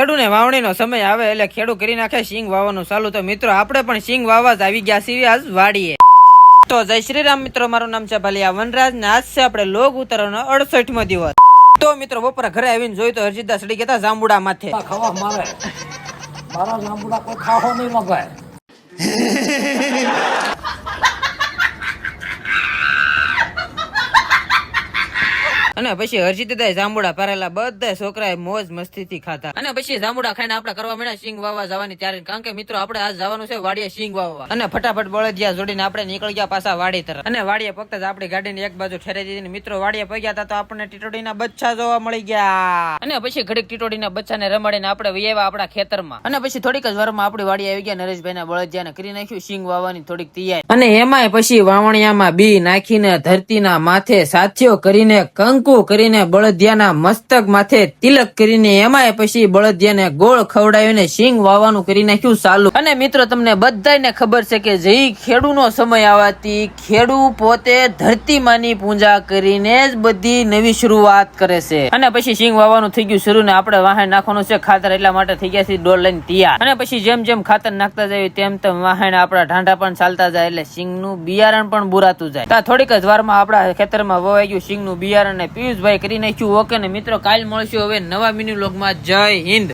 ખેડૂને વાવણીનો સમય આવે એટલે ખેડૂ કરી નાખે સિંગ વાવવાનું ચાલુ. તો મિત્રો આપણે પણ સિંગ વાવવા જ આવી ગયા છીએ આજ વાડીએ. તો જય શ્રી રામ મિત્રો, મારું નામ છે ભાલિયા વનરાજ ને આજ છે આપણે લોક ઉતારવાનો 68મો દિવસ. તો મિત્રો બપોરે ઘરે આવીને જોયું તો હરજીતદા સડી ગયા જાંબુડા માથે. ખાવા મારે મારા જાંબુડા કોઈ ખાવા નહીં મગાય. અને પછી હરજીતદાએ જાંબુડા પારેલા બધા છોકરાએ મોજ મસ્તી થી ખાતા. અને પછી જાંબુડા ખાઈને આપણે કરવા મળ્યા સિંગ વાવવા જવાની તૈયારી. કારણ કે મિત્રો આપણે આજ જવાનું છે વાડીએ સિંગ વાવવા. અને ફટાફટ બળદિયા જોડીને આપણે નીકળી ગયા પાછા વાડી તરફ. અને વાડીએ ફક્ત જ આપણી ગાડીને એક બાજુ ઠેરાઈ દીધી. મિત્રો વાડીએ પગ્યા હતા તો આપણને ટીટોડીના બચ્ચા જોવા મળી ગયા. અને પછી ઘડીક ટીટોડીના બચ્ચાને રમાડીને આપણે વૈયા આપણા ખેતરમાં. અને પછી થોડીક જ વારમાં આપણી વાડી આવી ગયા. નરેશભાઈના બળદિયાને કરી નાખ્યું સિંગ વાવવાની થોડીક તૈયારી. અને એમાંય પછી વાવણિયામાં બી નાખીને ધરતીના માથે સાથીઓ કરીને કંકુ કરીને બળદિયાના મસ્તક માથે તિલક કરીને એમાંય પછી બળદિયાને ગોળ ખવડાવીને સિંગ વાવવાનું કરી નાખ્યું ચાલુ. અને મિત્રો તમને બધાને ખબર છે કે જઈ ખેડૂનો સમય આવવાથી ખેડૂ પોતે ધરતી માની પૂજા કરીને જ બધી નવી શરૂઆત કરે છે. અને પછી સિંગ વાવવાનું થઈ ગયું શરૂ ને આપણે વાહન નાખવાનું છે ખાતર, એટલા માટે થઈ ગયા છે ડોલ લઈને તૈયાર. અને પછી જેમ જેમ ખાતર નાખતા જાય તેમ તેમ વાહન આપણા ઢાંઢા પણ ચાલતા જાય એટલે સિંગનું બિયારણ પણ બુરાતું જાય. થોડીક જ વારમાં આપણા ખેતરમાં વવાઈ ગયું સિંગનું બિયારણ ને પિયુષભાઈ કરી નાખ્યું ઓકે. ને મિત્રો કાલ મળશું હવે નવા મિની વ્લોગમાં. જય હિન્દ.